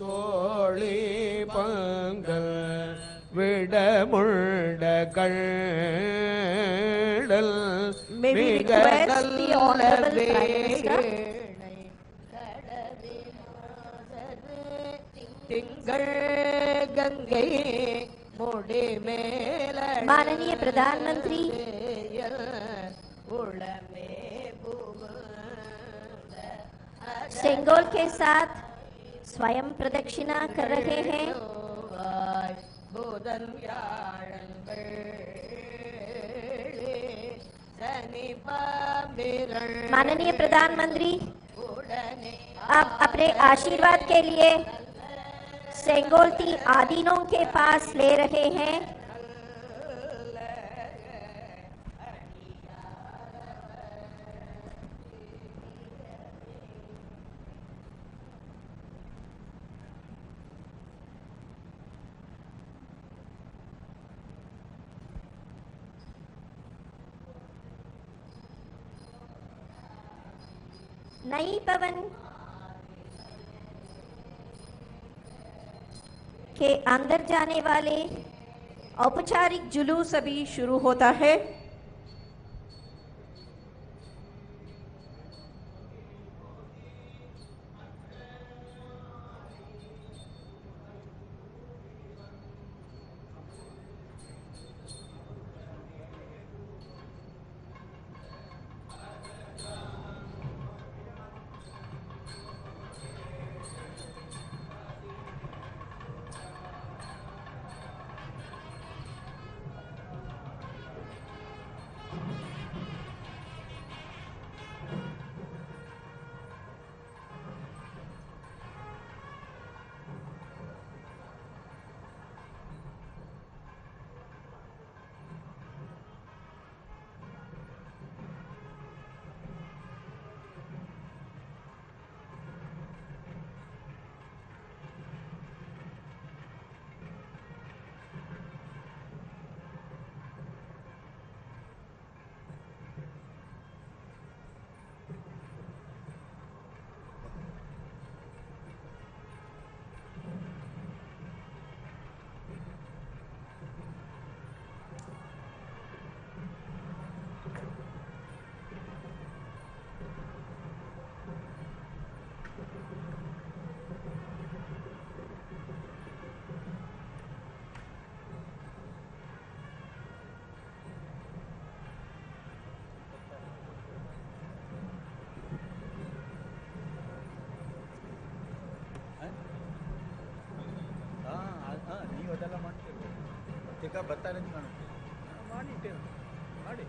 தோழி பங்கல் விடமுண்ட கள்ளல் மிக நல்ல திங்கள் गंगे मोड़े मेल माननीय प्रधानमंत्री सेंगोल के साथ स्वयं प्रदक्षिणा कर रहे हैं। माननीय प्रधानमंत्री अब अपने आशीर्वाद के लिए सेंगोल 3 आदीनों के पास ले रहे हैं। नई भवन के अंदर जाने वाले औपचारिक जुलूस अभी शुरू होता है। ಬರ್ತಾರೆ ಮಾಡಿಟ್ಟೆ ಮಾಡಿ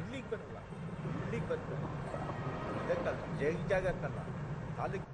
ಇಲ್ಲಿಗೆ ಬರಲ್ಲ, ಇಲ್ಲಿಗೆ ಬರ್ತಾರೆ ಇದಕ್ಕಲ್ಲ, ಜಾಗಕ್ಕಲ್ಲ, ತಾಲೂಕು.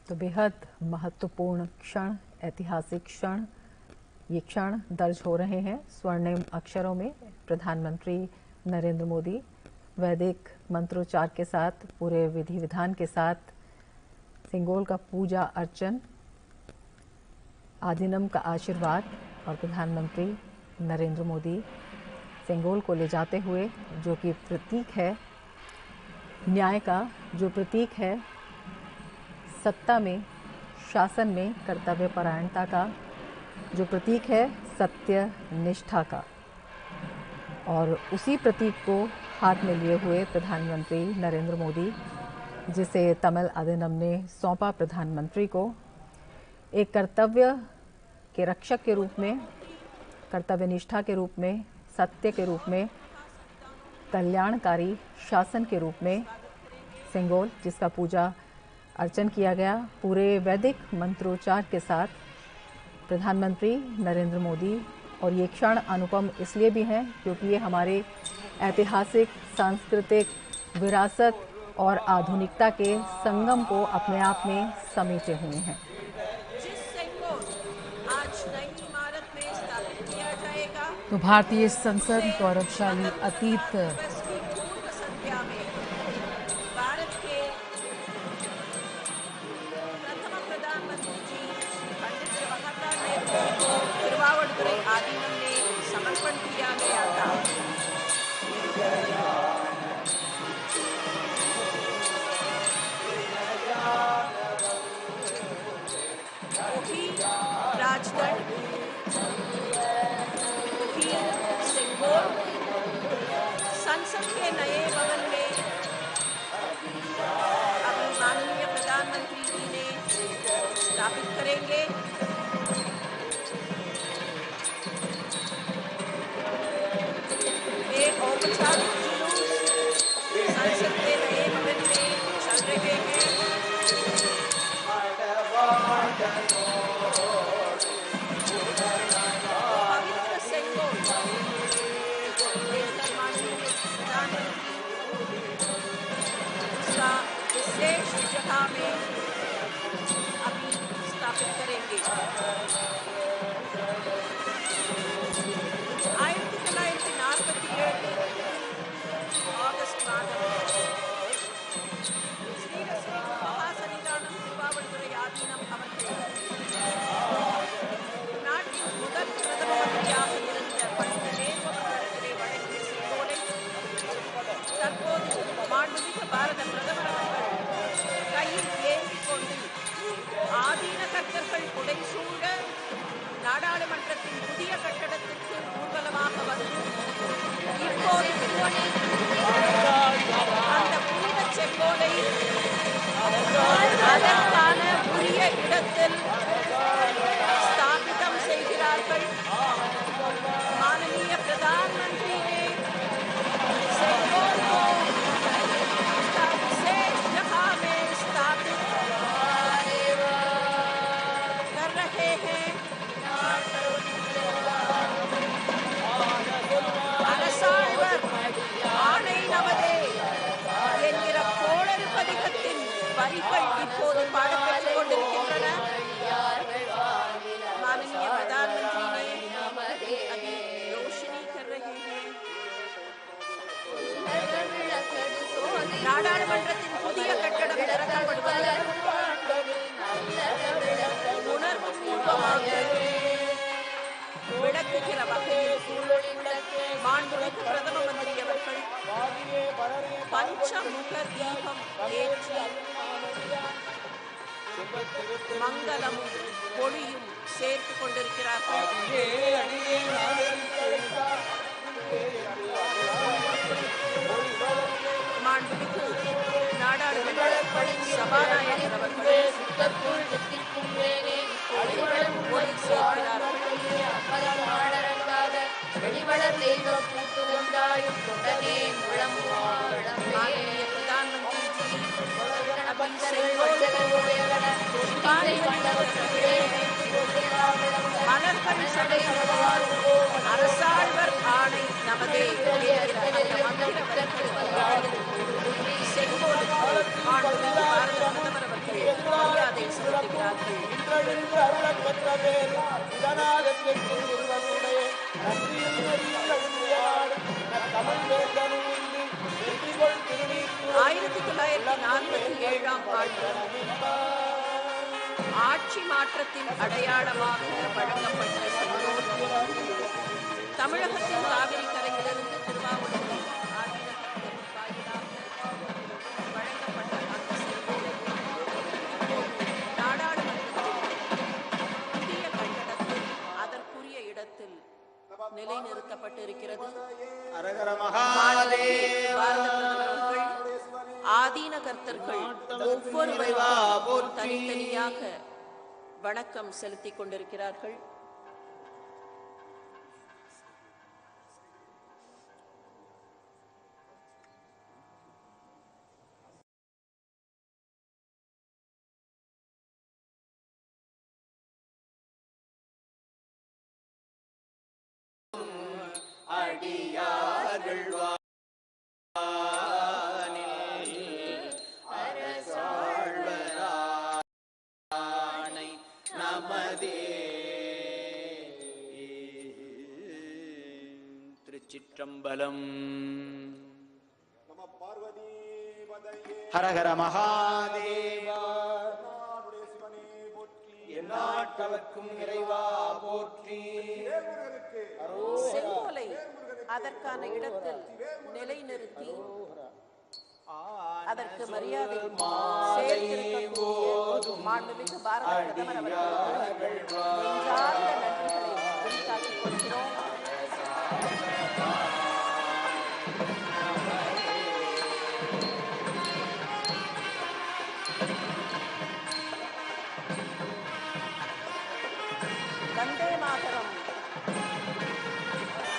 तो बेहद महत्वपूर्ण क्षण, ऐतिहासिक क्षण, ये क्षण दर्ज हो रहे हैं स्वर्णिम अक्षरों में। प्रधानमंत्री नरेंद्र मोदी वैदिक मंत्रोच्चार के साथ, पूरे विधि विधान के साथ सेंगोल का पूजा अर्चन, आदिनम का आशीर्वाद और प्रधानमंत्री नरेंद्र मोदी सेंगोल को ले जाते हुए, जो कि प्रतीक है न्याय का, जो प्रतीक है सत्ता में, शासन में कर्तव्य परायणता का, जो प्रतीक है सत्य निष्ठा का, और उसी प्रतीक को हाथ में लिए हुए प्रधानमंत्री नरेंद्र मोदी, जिसे तमिल अधिनियम ने सौंपा प्रधानमंत्री को, एक कर्तव्य के रक्षक के रूप में, कर्तव्य निष्ठा के रूप में, सत्य के रूप में, कल्याणकारी शासन के रूप में सेंगोल, जिसका पूजा अर्चन किया गया पूरे वैदिक मंत्रोच्चार के साथ, प्रधानमंत्री नरेंद्र मोदी। और ये क्षण अनुपम इसलिए भी हैं क्योंकि ये हमारे ऐतिहासिक, सांस्कृतिक विरासत और आधुनिकता के संगम को अपने आप में समेटे हुए हैं। जिस सेंगोल आज नई इमारत में स्थापित किया जाएगा, तो भारतीय संसद गौरवशाली अतीत दिवस की पूर्व संध्या में भारत के प्रथम प्रधानमंत्री जी पंडित जवाहरलाल नेहरू को तिरुवावड़ुतुरै आदीनम में समर्पण किया गया था। वही राजगढ़, वही सेंगोल संसद के नए भवन में अब माननीय प्रधानमंत्री जी ने स्थापित करेंगे। एक औपचारिक जुलूस संसद के नए भवन में चल रहे हैं। पवित्र सेंगोल देखकर माननीय प्रधानमंत्री उसका विशेष जगह में अभी स्थापित करेंगे। 1947 ஆகஸ்ட் மாதம் ஸ்ரீ மகாசன்னிதானம் திருவாவடுதுறை ஆதீனம் அவர்கள் நாட்டின் முதல் பிரதம மந்திரியாக இருந்த பண்டித நேரு அவர்களிடத்திலே வழங்கிய செங்கோலை தற்போது மாண்புமிகு பாரத பிரதமர் அவர்கள் கையில் ஏந்திக் கொண்டு ஆதீன கர்த்தர்கள் புடைசூழ நாடாளுமன்றத்தின் புதிய கட்டடத்திற்கு ஊர்வலமாக வந்து இப்போது அந்த புனித செங்கோலை அதற்கான உரிய இடத்தில் ஸ்தாபிதம் செய்கிறார்கள்। माननीय प्रधानमंत्री ने सेंगोल को विशेष जगह में स्थापित कर रहे हैं। அரசாழ்வர் ஆணை நமதே என்கிற கோளறு பதிகத்தின் வரிகள் இப்போது பாடப்பட்டுக் கொண்டிருக்கின்றன। माननीय प्रधानमंत्री ने अभी रोशनी कर रहे हैं। நாடாளுமன்றத்தின் புதிய கட்டடம் திறக்கப்படுவது உணர்வு பூர்வமாக விளக்குகிற வகையில் மாண்புமிகு பிரதம மந்திரி அவர்கள் பஞ்சமுக தீபம் ஏற்றி மங்களமும் ஒளியும் சேர்த்து கொண்டிருக்கிறார்கள்। மாண்புமிகு நாடாளுமன்ற சபாநாயகர் அவர்கள் ஒளி சேர்க்கிறார்கள்। माननीय प्रधानमंत्री जी अभी सेंगोल மலர்கள் சடையார் அரசாழ்வர் ஆணை நமதே செங்கோல் மாண்புமிகு பாரத பிரதமர் அவர்கள் மரியாதை செலுத்துகிறார்கள்। ஆயிரத்தி 1947 ஆண்டு ஆட்சி மாற்றத்தின் அடையாளமாக வழங்கப்பட்ட செங்கோல் தமிழகத்தின் காவிரி கரையிலிருந்து திருவாவடுதுறை ஆதீனத்தின் வாயிலாக வழங்கப்பட்ட அந்த செங்கோலை நாடாளுமன்றத்தில் புதிய கட்டடத்தில் அதற்குரிய இடத்தில் நிலைநிறுத்தப்பட்டிருக்கிறது। பாரத பிரதமர் அவர்கள் ஆதீன கர்த்தர்கள் ஒவ்வொருவரும் தனித்தனியாக வணக்கம் செலுத்திக் கொண்டிருக்கிறார்கள். அடியார்கள் அரசாழ்வரானை நமதே. திருச்சிற்றம்பலம். ஹரஹர மகாதேவா. எந்நாட்டவர்க்கும் இறைவா போற்றி. செங்கோலை அதற்கான இடத்தில் நிலைநிறுத்தி அதற்கு மரியாதை சேர்த்திருக்கக்கூடிய மாண்புமிகு பாரத பிரதமர் அவர்களுக்கு நெஞ்சார்ந்த நன்றிகளை உரித்தாக்கிக் கொள்கிறோம். வந்தே மாதரம்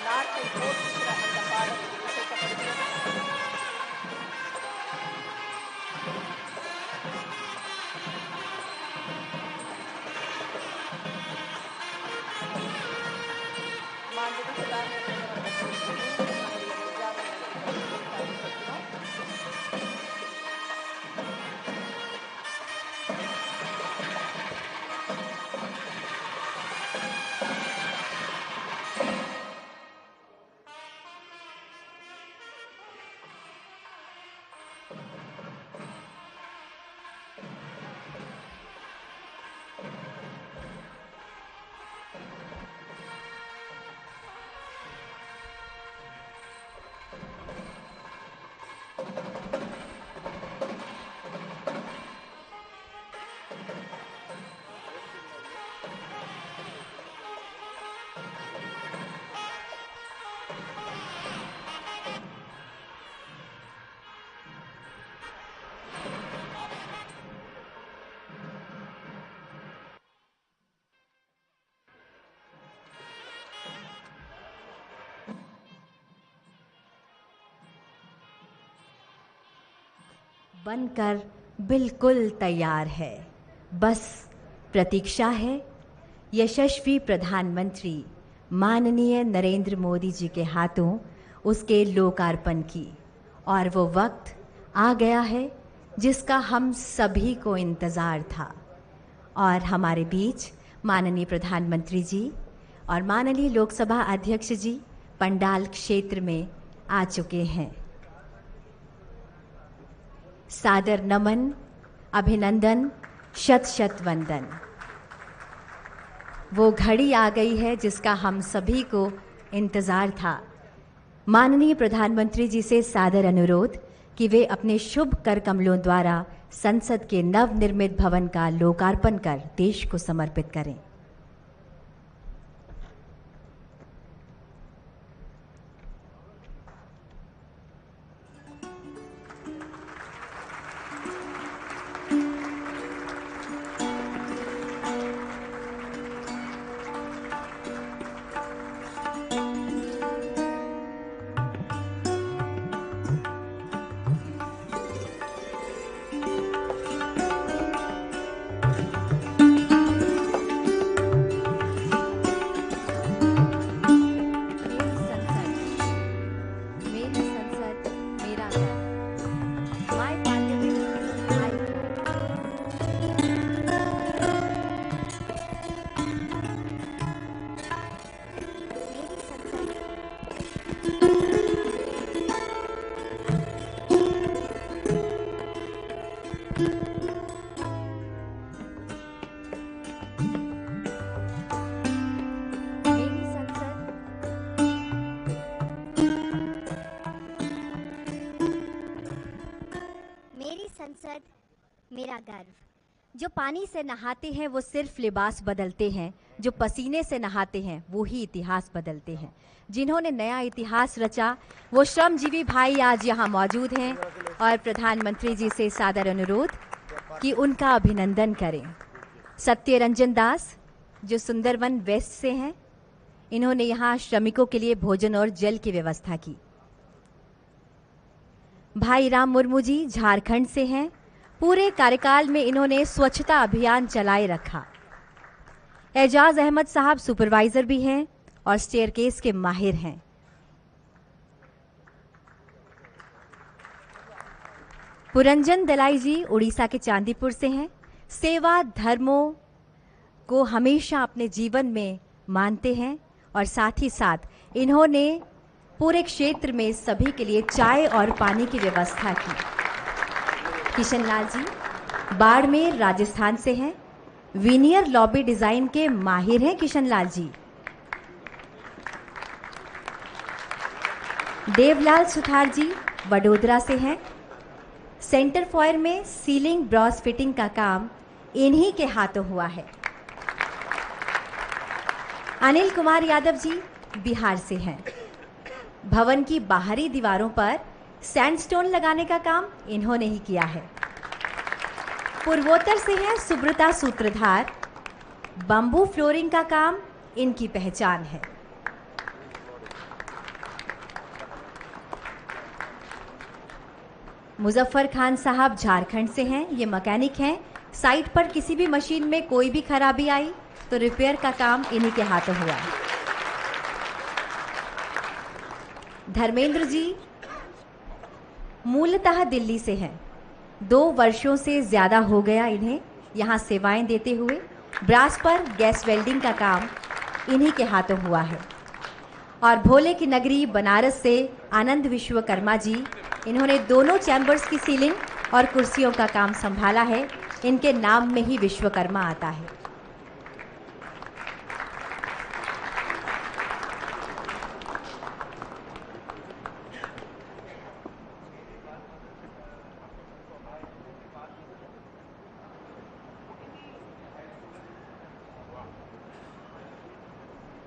நாட்டை போற்றுகிற அந்த பாடல் இசைக்கப்படுகிறது. மாண்புமிகு பாரத பிரதமர் அவர்களுக்கு மீண்டும் நம்முடைய நெஞ்சார்ந்த நன்றிகளை உரித்தாக்கிக் கொள்கிறோம். बनकर बिल्कुल तैयार है, बस प्रतीक्षा है यशस्वी प्रधानमंत्री माननीय नरेंद्र मोदी जी के हाथों उसके लोकार्पण की। और वो वक्त आ गया है जिसका हम सभी को इंतज़ार था। और हमारे बीच माननीय प्रधानमंत्री जी और माननीय लोकसभा अध्यक्ष जी पंडाल क्षेत्र में आ चुके हैं। सादर नमन, अभिनंदन, शत शत वंदन। वो घड़ी आ गई है जिसका हम सभी को इंतज़ार था। माननीय प्रधानमंत्री जी से सादर अनुरोध कि वे अपने शुभ कर कमलों द्वारा संसद के नवनिर्मित भवन का लोकार्पण कर देश को समर्पित करें। संसद मेरा गर्व। जो पानी से नहाते हैं वो सिर्फ लिबास बदलते हैं, जो पसीने से नहाते हैं वो ही इतिहास बदलते हैं। जिन्होंने नया इतिहास रचा वो श्रमजीवी भाई आज यहाँ मौजूद हैं और प्रधानमंत्री जी से सादर अनुरोध कि उनका अभिनंदन करें। सत्य रंजन दास जो सुंदरवन वेस्ट से हैं, इन्होंने यहाँ श्रमिकों के लिए भोजन और जल की व्यवस्था की। भाई राम मुर्मू जी झारखंड से हैं, पूरे कार्यकाल में इन्होंने स्वच्छता अभियान चलाए रखा। एजाज अहमद साहब सुपरवाइजर भी हैं और स्टेयरकेस के माहिर हैं। पुरंजन दलाई जी उड़ीसा के चांदीपुर से हैं, सेवा धर्मों को हमेशा अपने जीवन में मानते हैं और साथ ही साथ इन्होंने पूरे क्षेत्र में सभी के लिए चाय और पानी की व्यवस्था की। किशन लाल जी बाड़मेर राजस्थान से हैं, विनियर लॉबी डिजाइन के माहिर हैं किशन लाल जी। देवलाल सुथार जी वडोदरा से हैं, सेंटर फॉयर में सीलिंग ब्रॉस फिटिंग का काम इन्हीं के हाथों हुआ है। अनिल कुमार यादव जी बिहार से हैं, भवन की बाहरी दीवारों पर सैंडस्टोन लगाने का काम इन्होंने ही किया है। पूर्वोत्तर से हैं सुब्रता सूत्रधार, बंबू फ्लोरिंग का काम इनकी पहचान है। मुजफ्फर खान साहब झारखंड से हैं, ये मैकेनिक हैं। साइट पर किसी भी मशीन में कोई भी खराबी आई तो रिपेयर का काम इन्हीं के हाथों हुआ है। धर्मेंद्र जी मूलतः दिल्ली से हैं, 2 वर्षों से ज़्यादा हो गया इन्हें यहाँ सेवाएं देते हुए। ब्रास पर गैस वेल्डिंग का काम इन्हीं के हाथों हुआ है। और भोले की नगरी बनारस से आनंद विश्वकर्मा जी, इन्होंने दोनों चैम्बर्स की सीलिंग और कुर्सियों का काम संभाला है। इनके नाम में ही विश्वकर्मा आता है।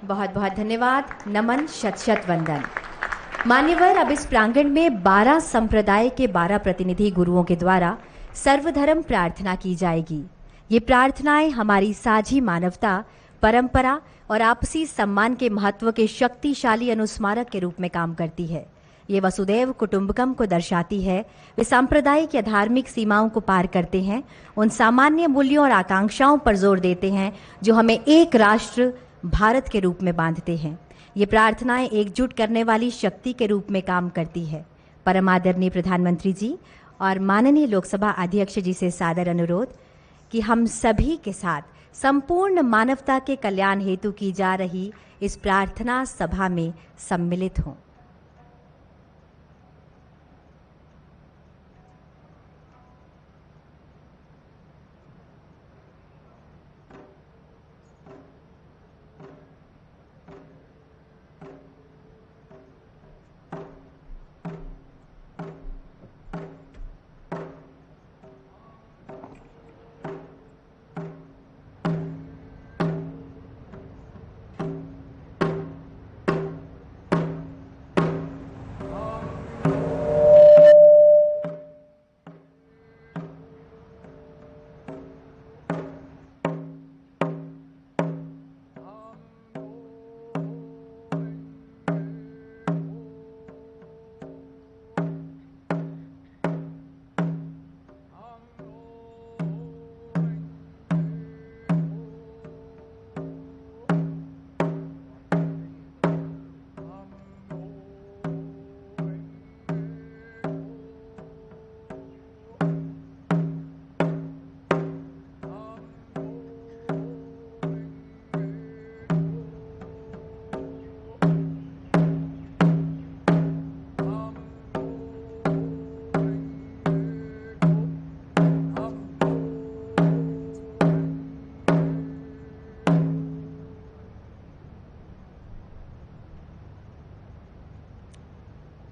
बहुत बहुत धन्यवाद, नमन, शत शत वंदन। मान्यवर, अब इस प्रांगण में 12 संप्रदाय के 12 प्रतिनिधि गुरुओं के द्वारा सर्वधर्म प्रार्थना की जाएगी। ये प्रार्थनाएं हमारी साझी मानवता, परंपरा और आपसी सम्मान के महत्व के शक्तिशाली अनुस्मारक के रूप में काम करती है। ये वसुदैव कुटुंबकम को दर्शाती है। वे सांप्रदायिक या धार्मिक सीमाओं को पार करते हैं, उन सामान्य मूल्यों और आकांक्षाओं पर जोर देते हैं जो हमें एक राष्ट्र भारत के रूप में बांधते हैं। ये प्रार्थनाएं एकजुट करने वाली शक्ति के रूप में काम करती है। परम आदरणीय प्रधानमंत्री जी और माननीय लोकसभा अध्यक्ष जी से सादर अनुरोध कि हम सभी के साथ संपूर्ण मानवता के कल्याण हेतु की जा रही इस प्रार्थना सभा में सम्मिलित हों।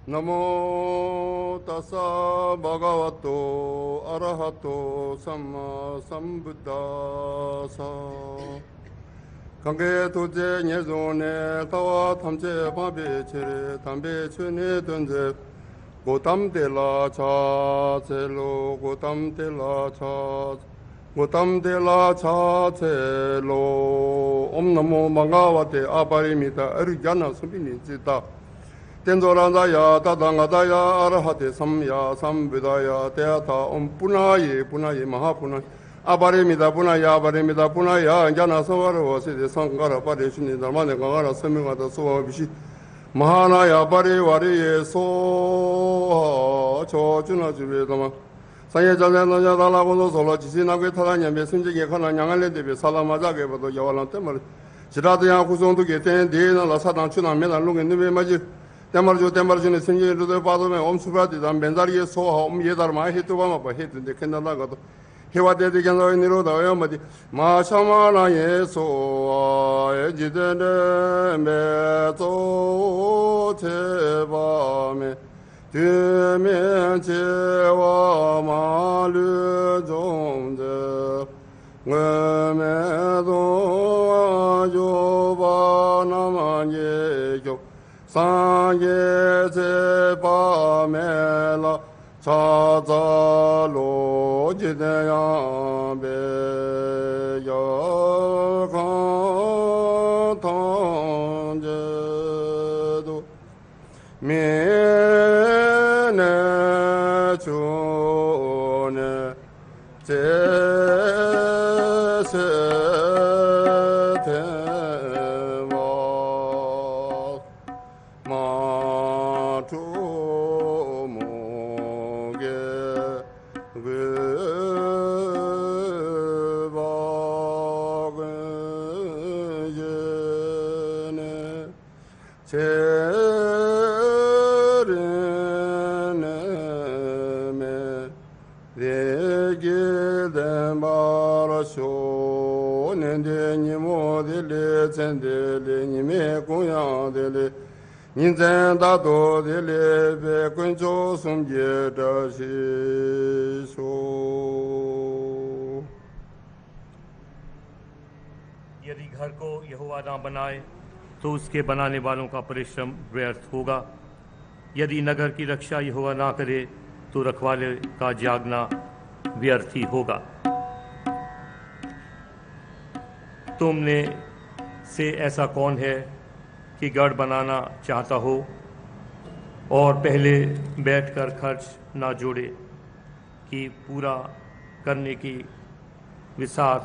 नमो तस्सा भगवतो अरहतो सम्मा संबुद्धासा कंगे तुझे न्यजोने तवा थमचे बाबे छेरे थम्बे छुने दुंजे गोतम तेला छा चेलो गोतम तेला छा Gotam de la cha che lo Om Namo Bhagavate Aparimita Arjana Subini Jita Tendorandaya Tadangadaya Arahate Samya Samvedaya Teata Om Punaye Punaye Mahapunay Aparimita Punaya Aparimita Punaya Jana Savara Sede Sankara Parishini Dharmane Gangara Samingata Suva Vishi Mahanaya Parivari So Chojuna Juvedama 상해 전에는 야달라고도 솔로 지신하고 타다냐며 심지게 가는 양알레 대비 살라마자게 봐도 여월랑 때문에 지라드야 구성도 게된 대나라 사당 추나면 알롱에 느베 맞지 때말죠 때말전에 생기로도 봐도면 엄수바디다 맨다리에 소하 예다르마 해도바마 봐 해든데 kend나가도 해와대되게 너희로다요 뭐지 마샤마나 예소 에지데네 메조 제바메 되면제와 마르 종제 응매도 아조바나만 예교 상예제바메라 자자로 지대야베 여강탄제도 주네 제세대와 마투목에 यदि घर को यहोवा ना बनाए तो उसके बनाने वालों का परिश्रम व्यर्थ होगा। यदि नगर की रक्षा यहोवा ना करे तो रखवाले का जागना व्यर्थ ही होगा। तुमने से ऐसा कौन है कि गढ़ बनाना चाहता हो और पहले बैठकर खर्च ना जोड़े कि पूरा करने की विसाख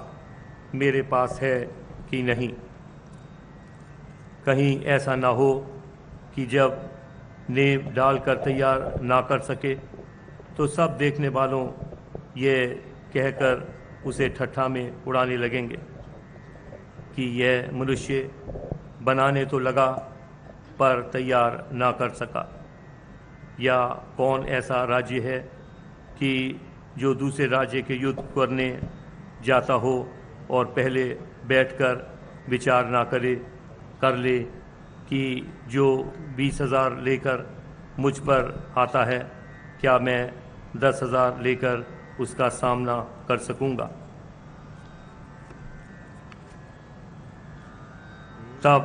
मेरे पास है कि नहीं। कहीं ऐसा ना हो कि जब नींव डालकर तैयार ना कर सके तो सब देखने वालों ये कहकर उसे ठट्ठा में उड़ाने लगेंगे कि यह मनुष्य बनाने तो लगा पर तैयार ना कर सका। या कौन ऐसा राज्य है कि जो दूसरे राज्य के युद्ध करने जाता हो और पहले बैठकर विचार ना कर ले कि जो 20,000 लेकर मुझ पर आता है क्या मैं 10,000 लेकर उसका सामना कर सकूंगा। तब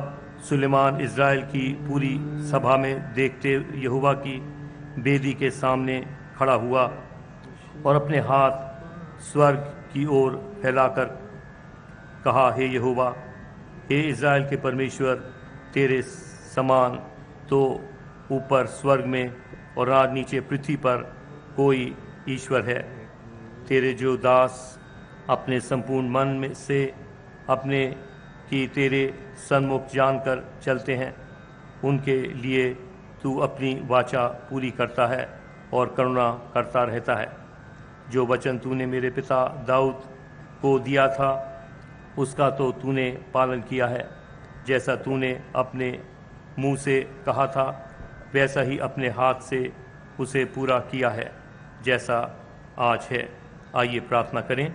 सुलेमान इज़राइल की पूरी सभा में देखते यहोवा की बेदी के सामने खड़ा हुआ और अपने हाथ स्वर्ग की ओर फैलाकर कहा, हे यहोवा, हे इज़राइल के परमेश्वर, तेरे समान तो ऊपर स्वर्ग में और आज नीचे पृथ्वी पर कोई ईश्वर है। तेरे जो दास अपने संपूर्ण मन में से अपने कि तेरे सन्मुख जानकर चलते हैं, उनके लिए तू अपनी वाचा पूरी करता है और करुणा करता रहता है। जो वचन तूने मेरे पिता दाऊद को दिया था उसका तो तूने पालन किया है। जैसा तूने अपने मुंह से कहा था वैसा ही अपने हाथ से उसे पूरा किया है जैसा आज है। आइए प्रार्थना करें।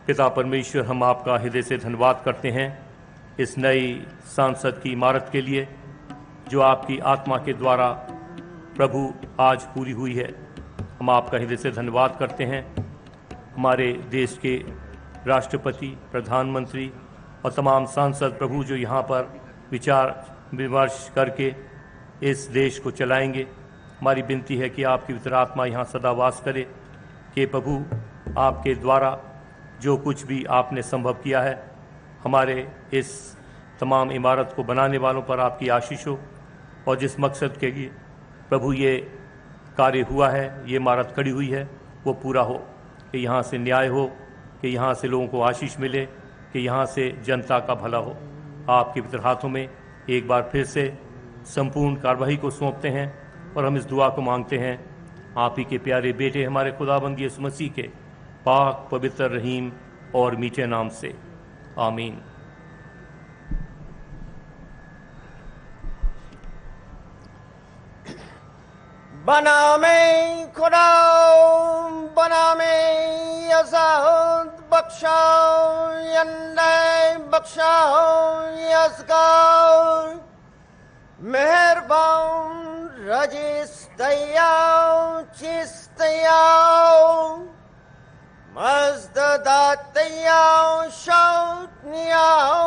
पिता परमेश्वर, हम आपका हृदय से धन्यवाद करते हैं इस नई सांसद की इमारत के लिए जो आपकी आत्मा के द्वारा प्रभु आज पूरी हुई है। हम आपका हृदय से धन्यवाद करते हैं हमारे देश के राष्ट्रपति, प्रधानमंत्री और तमाम सांसद प्रभु जो यहाँ पर विचार विमर्श करके इस देश को चलाएंगे। हमारी विनती है कि आपकी पवित्र आत्मा यहाँ सदा वास करे कि प्रभु आपके द्वारा जो कुछ भी आपने संभव किया है, हमारे इस तमाम इमारत को बनाने वालों पर आपकी आशीष हो, और जिस मकसद के लिए प्रभु ये कार्य हुआ है, ये इमारत खड़ी हुई है, वो पूरा हो, कि यहाँ से न्याय हो, कि यहाँ से लोगों को आशीष मिले, कि यहाँ से जनता का भला हो। आपके पवित्र हाथों में एक बार फिर से संपूर्ण कार्रवाई को सौंपते हैं और हम इस दुआ को मांगते हैं आप ही के प्यारे बेटे हमारे खुदाबंद यीशु मसीह के पाक, पवित्र, रहीम और मीठे नाम से, आमीन। बना में खुदा, बना में यज़ाद, बख्शाओ यन्ने, बख्शाओ यज़गार, मेहरबान रजिस दयाओ चिस्तयाओ, मज़ददातयाओ शौतनियाओ,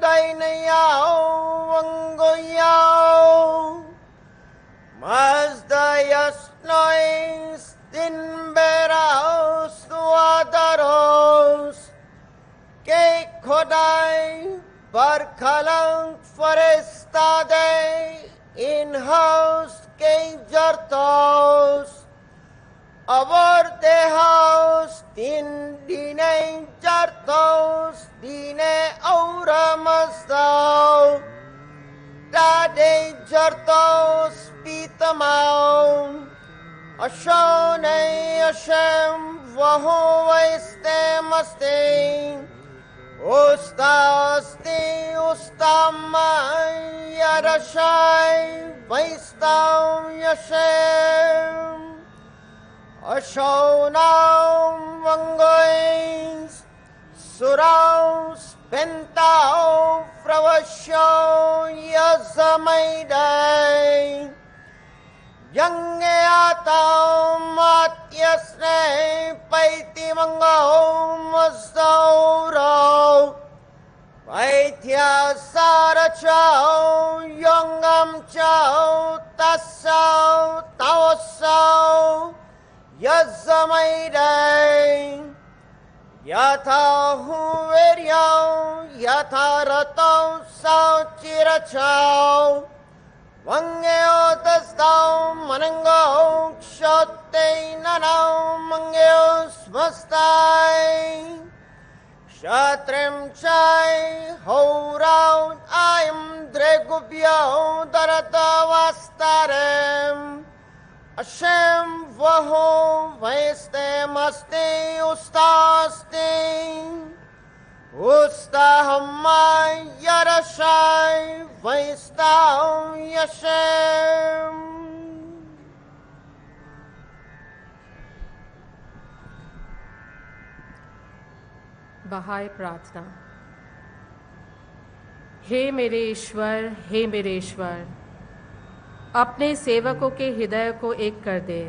दैनयाओ वंगोयाओ, Mazdayas nois dinberaos duadaros, que kodai barkalang forestade in house que jartos, avor de house din dine jartos, dine aura mazdao, dade jartos Pitamau, Ashone Hashem, Vahu Vaistemaste, Ustasti, Ustamai, Yarashai, Vaistam Yashem, Ashonam Vangois, Suraus, Pentau, Fravasho, Yazamaidai, Yange atau matyasne paiti mangau mazaurau, paitya sarachau, yongam chau, tasau, taosau, yazamaidai, yatha huveryau, yatha ratau, sau chirachau, Wangeo tasdao manangao kshote nanao mangeo smastai Shatrem chai horao ayam dregubyo darata vastarem Hashem vaho vaiste maste ustaste Ustahamai Yarashai Vaistau Yashem. बहाई प्रार्थना। हे मेरे ईश्वर, हे मेरे ईश्वर, अपने सेवकों के हृदय को एक कर दे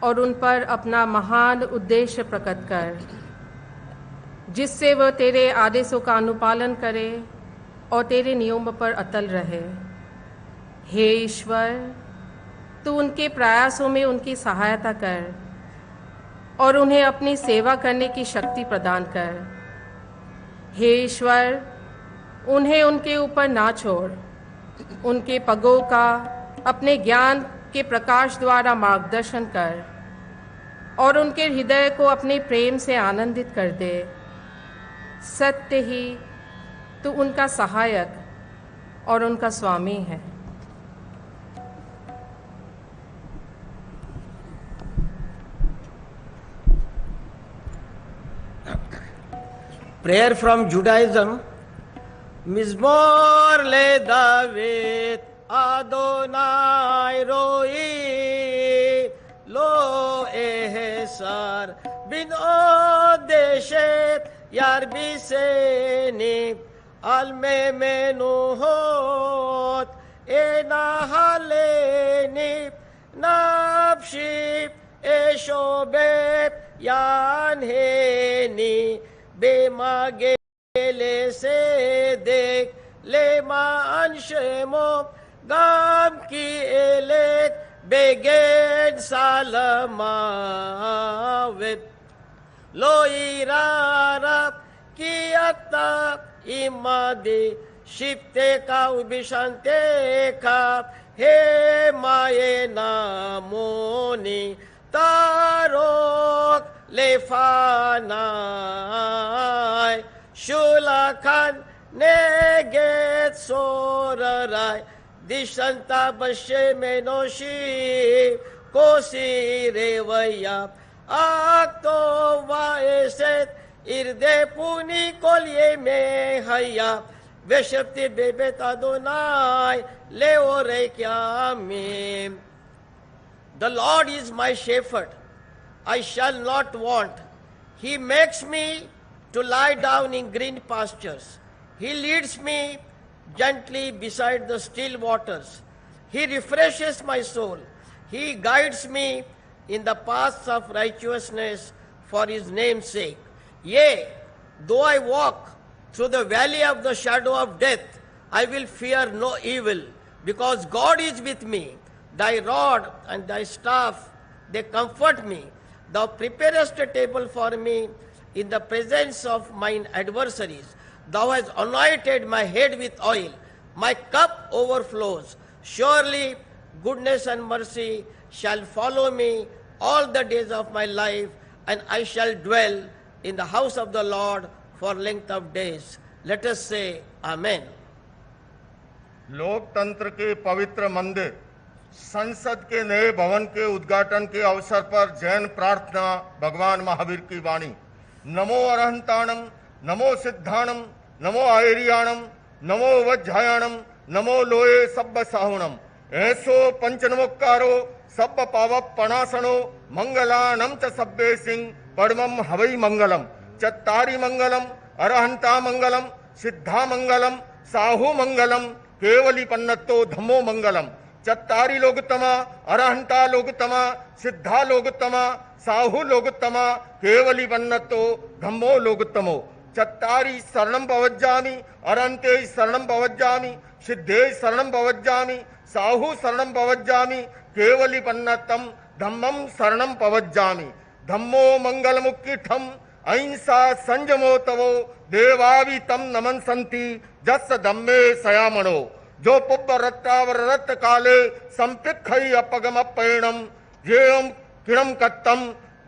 और उन पर अपना महान उद्देश्य प्रकट कर, जिससे वह तेरे आदेशों का अनुपालन करे और तेरे नियमों पर अटल रहे। हे ईश्वर, तू उनके प्रयासों में उनकी सहायता कर और उन्हें अपनी सेवा करने की शक्ति प्रदान कर। हे ईश्वर, उन्हें उनके ऊपर ना छोड़, उनके पगों का अपने ज्ञान के प्रकाश द्वारा मार्गदर्शन कर और उनके हृदय को अपने प्रेम से आनंदित कर दे। सत्य ही तू उनका सहायक और उनका स्वामी है। Prayer from Judaism. Mizmor le David Adonai roi lo ehsar bin odeshet yarbiseni al memenuhot enahaleni nafshi eshobet yanheni במגלה סדק למען שמו גם כי אלת בגד סלמוות 로이라라 기야타 이마디 십대가 우비산테카 헤마에 나모니 따록 레파나이 슐라칸 네겟 소라라이 디산타 바셰메노시 코시레와야 악토와에셋 이르데푸니 콜예메하야 베셉티 베벳 아도나이 레오레캬미. The Lord is my shepherd, I shall not want. He makes me to lie down in green pastures. He leads me gently beside the still waters. He refreshes my soul. He guides me in the paths of righteousness for his name's sake. Yea, though I walk through the valley of the shadow of death, I will fear no evil, because God is with me. Thy rod and thy staff, they comfort me. Thou preparest a table for me in the presence of mine adversaries. Thou hast anointed my head with oil. My cup overflows. Surely goodness and mercy shall follow me all the days of my life, and I shall dwell in the house of the Lord for length of days. Let us say Amen. लोकतंत्र के पवित्र मंदिर संसद के नए भवन के उद्घाटन के अवसर पर जैन प्रार्थना भगवान महावीर की वाणी। नमो अरहंताणम, नमो सिद्धाणम, नमो आयरियाणम, नमो वज्जायाणम, नमो लोये सब्ब साहुणम। ऐसो पंचनमोक्कारो सब्ब पावप पणासनो मंगलानम च सब्बे सिंह परमम हवई मंगलम। चत्तारी मंगलम, अरहंता मंगलम, सिद्धा मंगलम, साहु मंगलम, केवली पन्नतो धम्मो मंगलम। चत्तारी लोकतमा, अरहंता लोकतमा, सिद्धा लोकतमा, साहु लोकतमा, केवली पन्नतो धम्मो लोकतमो। चत्तारी शरणं पवज्जामि, अरहंते शरणं पवज्जामि, सिद्धे शरणं पवज्जामि, साहु शरणं पवज्जामि, केवली पन्नतम धम्मं शरणं पवज्जामि। धम्मो मंगलमुक्किठम अहिंसा संयमो तवो देवावि तम नमनसंति जस धम्मे सयामणो। जो पुब्ब रत्तावर रत्त काले संपिखई अपगम अपैणम जेयम किणम कत्तम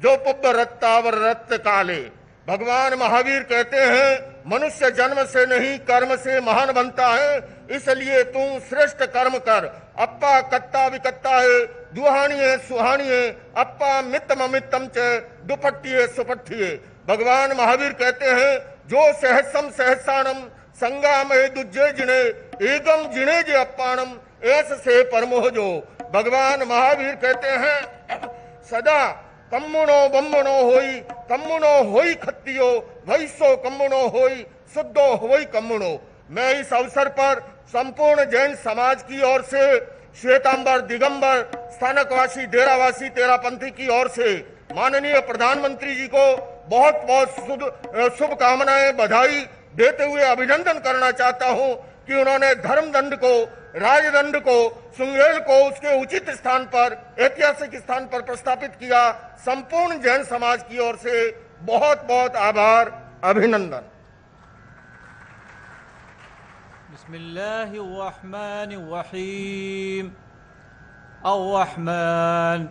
जो पुब्ब रत्तावर रत्त काले। भगवान महावीर कहते हैं मनुष्य जन्म से नहीं कर्म से महान बनता है, इसलिए तू श्रेष्ठ कर्म कर। अप्पा कत्ता विकत्ता है, दुहाणिये सुहाणिये, अप्पा मित्तम अमित्तम च दुपट्टिये सुपट्टिये। भगवान महावीर कहते हैं जो सहसम सहसाणम संगामहे दुज्जे जिणे एकम जिणे जे अप्पाणम ऐस से परमोह जो। भगवान महावीर कहते हैं सदा कम्मुणो बम्मुणो होई, कम्मुणो होई खत्तियो, वैसो कम्मुणो होई, शुद्धो होई कम्मुणो। मैं इस अवसर पर संपूर्ण जैन समाज की ओर से, श्वेतांबर दिगंबर स्थानकवासी डेरावासी तेरापंथी की ओर से माननीय प्रधानमंत्री जी को बहुत बहुत शुभकामनाएं बधाई देते हुए अभिनंदन करना चाहता हूं कि उन्होंने धर्मदंड को, राजदंड को, सुंगेल को उसके उचित स्थान पर, ऐतिहासिक स्थान पर प्रस्थापित किया। संपूर्ण जैन समाज की ओर से बहुत बहुत आभार, अभिनंदन। बिस्मिल्लाहिर्रहमानिर्रहीम। अर्रहमान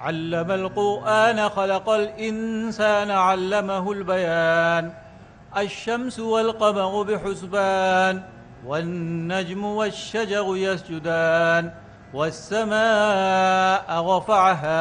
अल्लमल कुरआन खलक़ल इंसान अल्लमहुल बयान। अश्शम्सु वल क़मरु बिहुस्बान वन्नज्मु वश्शजरु यस्जुदान वस्समाअ रफ़अहा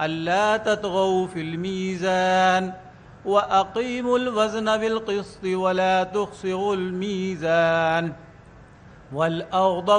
अल्ला ततग़ौ फ़िल मीज़ान वअक़ीमुल वज़न बिल क़िस्ति वला तुख़सिरुल मीज़ान वल अर्ज़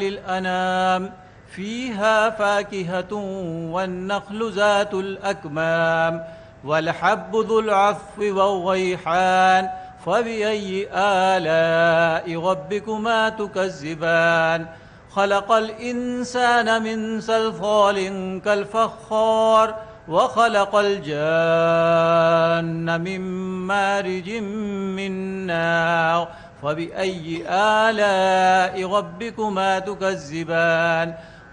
लिल अनाम फ़ीहा फ़ाकिहतुन वन्नख़्लु ज़ातुल अकमाम वलहब्बु ज़ुल अफ़्फ़ि वर्रैहान फ़बिअय्यि आलाइ रब्बिकुमा तुकज़्ज़िबान। खलक़ल इंसान मिन सल्सालिन कल फ़ख़्ख़ार व खलक़ल जान्न मिन मारिजिन मिन नार फ़बिअय्यि आलाइ रब्बिकुमा तुकज़्ज़िबान।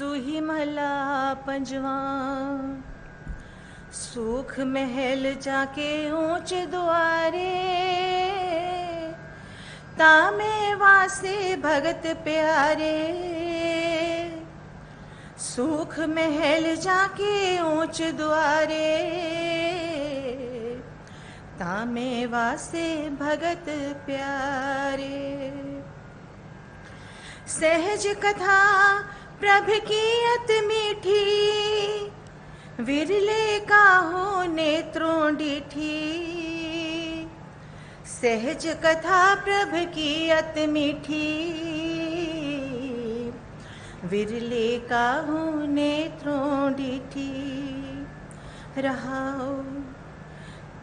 सुही महला पंजवा सुख महल जाके ऊंच द्वारे तामे वासे भगत प्यारे सुख महल जाके ऊंच द्वारे तामे वासे भगत प्यारे सहज कथा प्रभ की अत मीठी विरले काहो नेत्रों डीठी सहज कथा प्रभ की अत मीठी विरले काहो नेत्रों डीठी रहाओ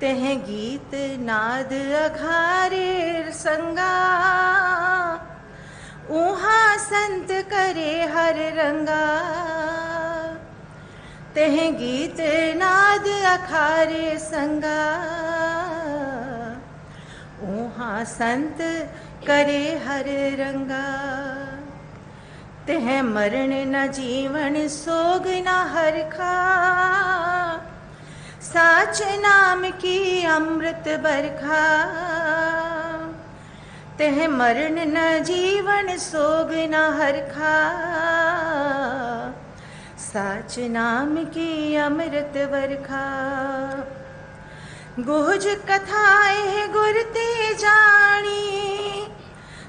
तह गीत नाद अघारे संगा ऊहा संत करे हर रंगा तह गीत नाद अखारे संगा ऊहा संत करे हर रंगा तह मरण न जीवन सोग न हरखा साच नाम की अमृत बरखा तह मरण न जीवन सोग न हरखा साच नाम की अमृत बरखा गोज कथाएं गुरते जानी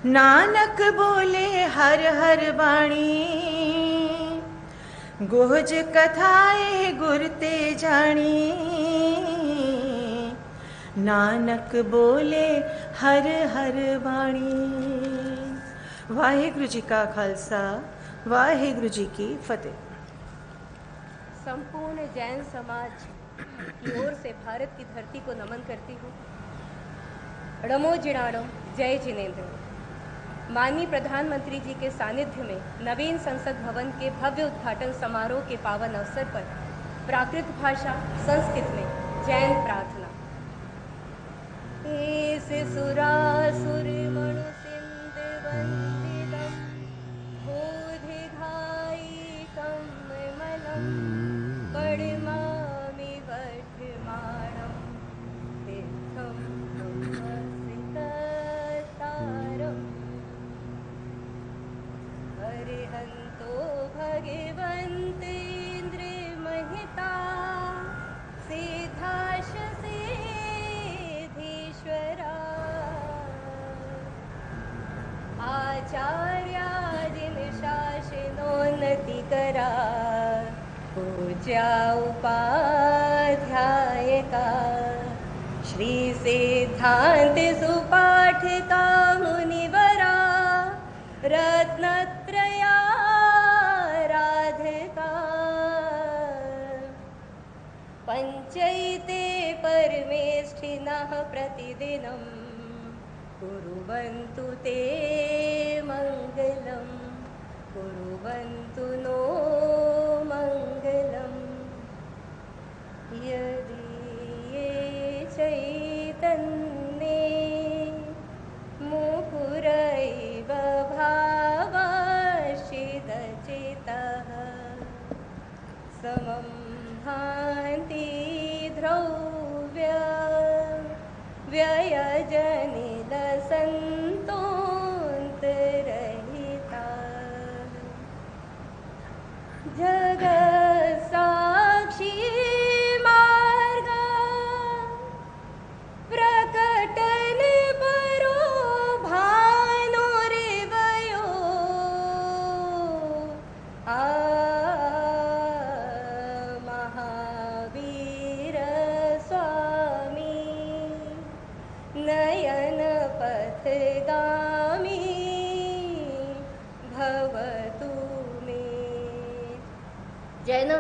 नानक बोले हर हर बाणी गोज कथाएं गुरते जानी नानक बोले हर हर बाणी। वाहिगुरु जी का खालसा वाहिगुरु जी की फतेह। संपूर्ण जैन समाज की ओर से भारत की धरती को नमन करती हूँ। ड़मो जिणाड़ो जय जिनेन्द्र। माननीय प्रधानमंत्री जी के सानिध्य में नवीन संसद भवन के भव्य उद्घाटन समारोह के पावन अवसर पर प्राकृत भाषा संस्कृत में जैन प्रार्थना। एस सुरासुर मणु सिंध वंदितम बोधिघाई कमलम पड़मामि वर्धमानम तीर्थम नमस्कृतारम अरिहंतो भगवन्तेन्द्र महिता सिद्धाश सिद्धीश्वरा आचार्यादिन शासनोन्नति करा पूज्या उपाध्यायका श्री सिद्धांत सुपाठिका मुनिवरा रत्नत्रया राधिका पंचैते परमेष्ठिनः प्रतिदिनं कुर्वन्तु ते मङ्गलं कुर्वन्तु नो मङ्गलम् यदि ये चैतन्ये मुकुरैव भावाश्चिदचितः समं भान्ति द्रव्य व्ययजनिलसन्तोऽन्तरहिता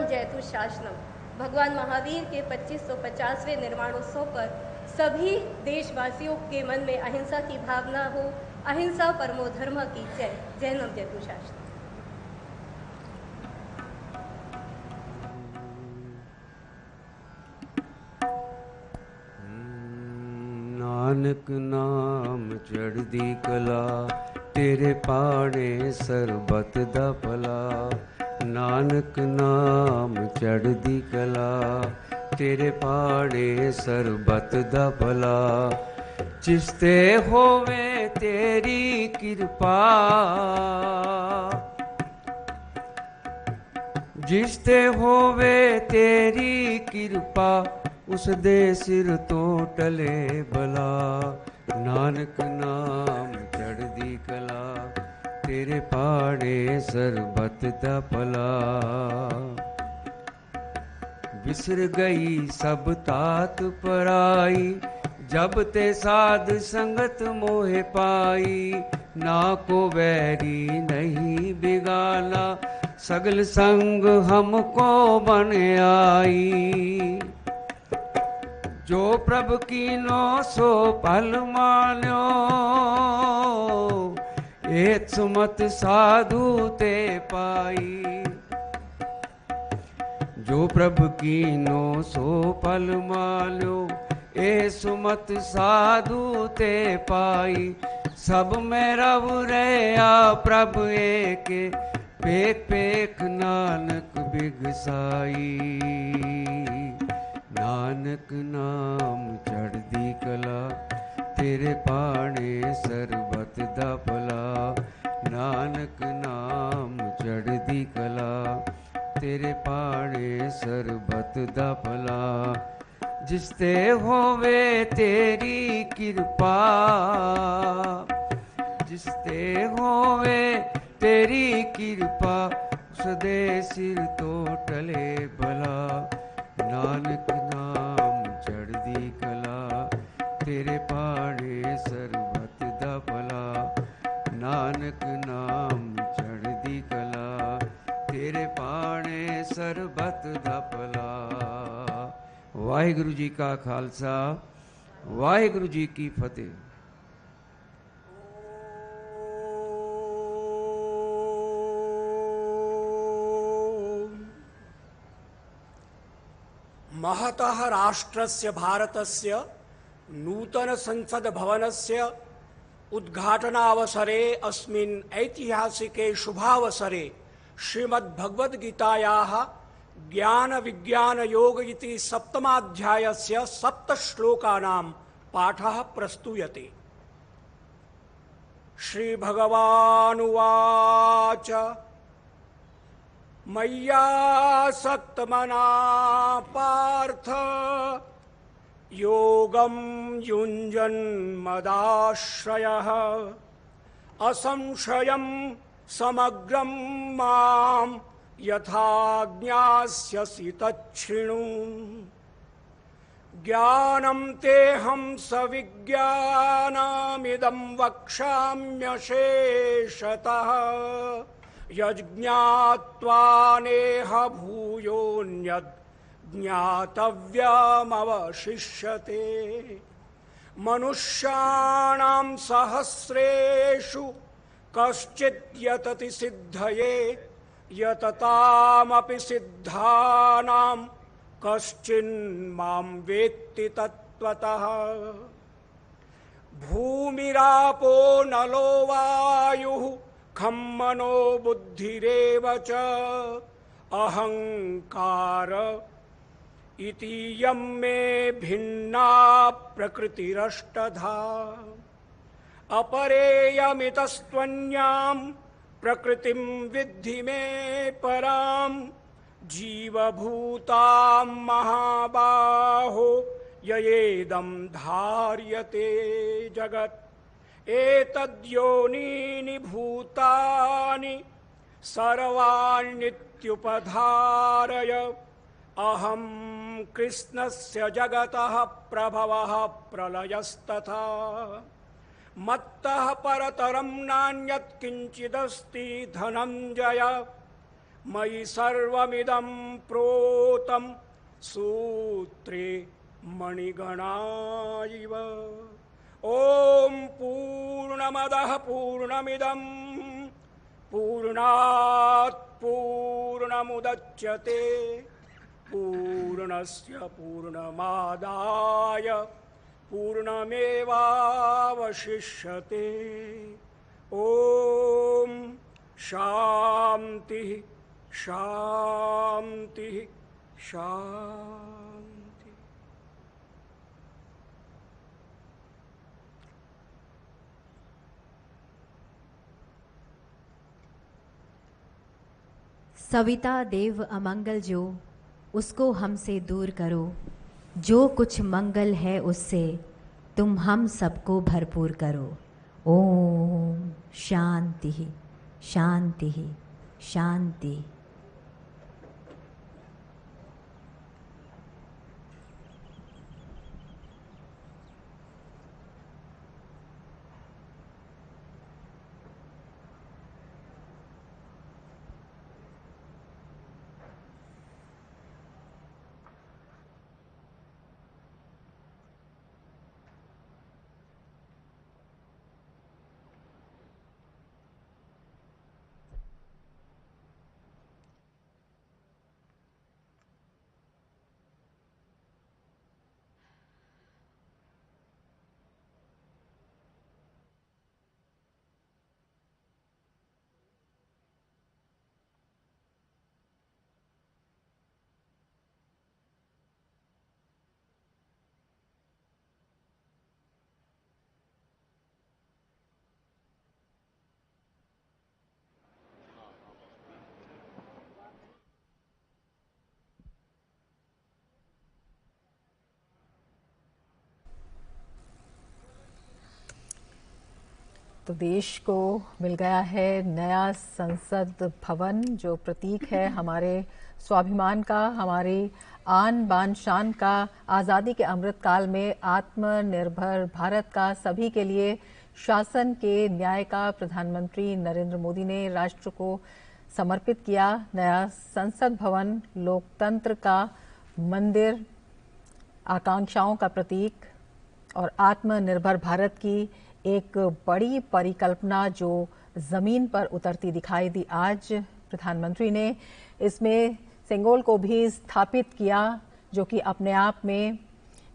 जयतु शासनम भगवान महावीर के 2550वें निर्वाणोत्सव पर सभी देशवासियों के मन में अहिंसा की भावना हो। अहिंसा परमो धर्म की जय। जैनम जयतु शासनम। नानक नाम चढ़दी कला तेरे पाड़े सरबत दा भला। नानक नाम चढ़दी कला तेरे पाड़े सरबत दा भला। जिसते होवे तेरी कृपा जिसते होवे तेरी कृपा उस दे सिर तो टले भला। नानक नाम चढ़दी कला तेरे पाड़े सरबत दा भला। बिसर गई सब तात पराई जब ते साध संगत मोहे पाई। ना को बैरी नहीं बिगाना सगल संग हमको बन आई। जो प्रभु कीनो सो पल मान्यो एक सुमत साधु ते पाई। जो प्रभु कीनो सो पल मान्यो ए सुमत साधु ते पाई। सब में रव रहा प्रभु एक पेख पेख नानक बिगसाई। नानक नाम चढ़दी कला तेरे पाड़े सरबत दा भला। नानक नाम चढ़दी कला तेरे पाड़े सरबत दा भला। जिसते होवे तेरी कृपा जिसते होवे तेरी कृपा सदे सिर तो टले भला। नानक नाम चढ़दी कला तेरे पाड़े सरबत दा भला। नानक नाम चढ़दी कला तेरे पाड़े सरबत दा भला। वाहिगुरु जी का खालसा वाहिगुरु जी की फतेह। महतः राष्ट्रस्य भारतस्य नूतन संसद भवनस्य उद्घाटनावसरे अस्मिन् ऐतिहासिके शुभावसरे श्रीमद्भगवद्गीतायाः ज्ञान विज्ञान योग इति सप्तमाध्यायस्य 7 श्लोकानां पाठः प्रस्तूयते। श्री भगवानुवाच मय्यासक्तमना पार्थ योगं युञ्जन्मदाश्रयः असंशयं समग्रं मां यथा ज्ञास्यसि तच्छृणु। ज्ञानं तेऽहं सविज्ञानमिदं वक्ष्याम्यशेषतः यज्ञात्वा नेह भूयोऽन्यद् ज्ञातव्यमवशिष्यते। मनुष्याणां सहस्रेषु कश्चित् यतति सिद्धये यततामपि सिद्धानां कश्चिन्मां वेत्ति तत्त्वतः। भूमिरापो नलो वायुः खं मनो बुद्धिरेव च अहंकार इतीयं मे भिन्ना प्रकृतिरष्टधा। अपरेयमितस्त्वन्यां प्रकृतिं विद्धि मे परां जीवभूतां महाबाहो ययेदं धार्यते जगत्। एतद्योनीनि भूतानि सर्वाण्यत्युपधारय अहं कृष्णस्य जगतः प्रभवः प्रलयस्तथा। मत्तः परतरं नान्यत् किञ्चिदस्ति धनञ्जय मयि सर्वमिदं प्रोतं सूत्रे मणिगणा इव। ॐ पूर्णमदः पूर्णमिदं पूर्णात् पूर्णमुदच्यते पूर्णस्य पूर्णमादाय पूर्णमेवावशिष्यते। ॐ शान्तिः शान्तिः शान्ति। सविता देव अमंगल जो, उसको हमसे दूर करो। जो कुछ मंगल है उससे तुम हम सबको भरपूर करो। ओम शांति शांति शांति। तो देश को मिल गया है नया संसद भवन, जो प्रतीक है हमारे स्वाभिमान का, हमारी आन बान शान का, आज़ादी के अमृत काल में आत्मनिर्भर भारत का, सभी के लिए शासन के न्याय का प्रधानमंत्री नरेंद्र मोदी ने राष्ट्र को समर्पित किया। नया संसद भवन लोकतंत्र का मंदिर, आकांक्षाओं का प्रतीक और आत्मनिर्भर भारत की एक बड़ी परिकल्पना जो जमीन पर उतरती दिखाई दी। आज प्रधानमंत्री ने इसमें सेंगोल को भी स्थापित किया, जो कि अपने आप में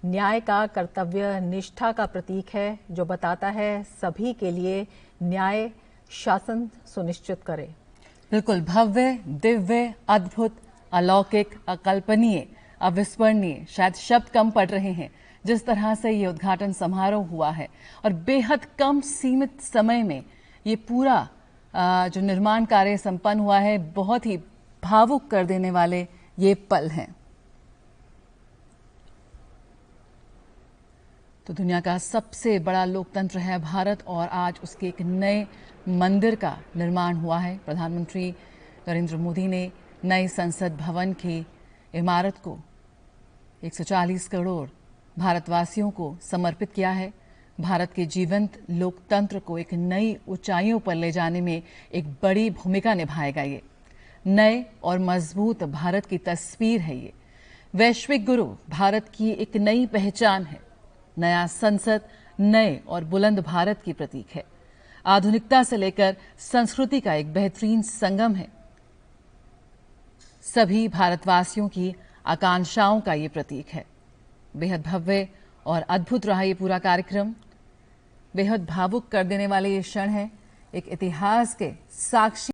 न्याय का, कर्तव्य निष्ठा का प्रतीक है, जो बताता है सभी के लिए न्याय शासन सुनिश्चित करे। बिल्कुल भव्य, दिव्य, अद्भुत, अलौकिक, अकल्पनीय, अविस्मरणीय, शायद शब्द कम पड़ रहे हैं जिस तरह से ये उद्घाटन समारोह हुआ है। और बेहद कम सीमित समय में ये पूरा जो निर्माण कार्य संपन्न हुआ है, बहुत ही भावुक कर देने वाले ये पल हैं। तो दुनिया का सबसे बड़ा लोकतंत्र है भारत और आज उसके एक नए मंदिर का निर्माण हुआ है। प्रधानमंत्री नरेंद्र मोदी ने नए संसद भवन की इमारत को 140 करोड़ भारतवासियों को समर्पित किया है। भारत के जीवंत लोकतंत्र को एक नई ऊंचाइयों पर ले जाने में एक बड़ी भूमिका निभाएगा। ये नए और मजबूत भारत की तस्वीर है। ये वैश्विक गुरु भारत की एक नई पहचान है। नया संसद नए और बुलंद भारत की प्रतीक है। आधुनिकता से लेकर संस्कृति का एक बेहतरीन संगम है। सभी भारतवासियों की आकांक्षाओं का ये प्रतीक है। बेहद भव्य और अद्भुत रहा ये पूरा कार्यक्रम। बेहद भावुक कर देने वाले ये क्षण है। एक इतिहास के साक्षी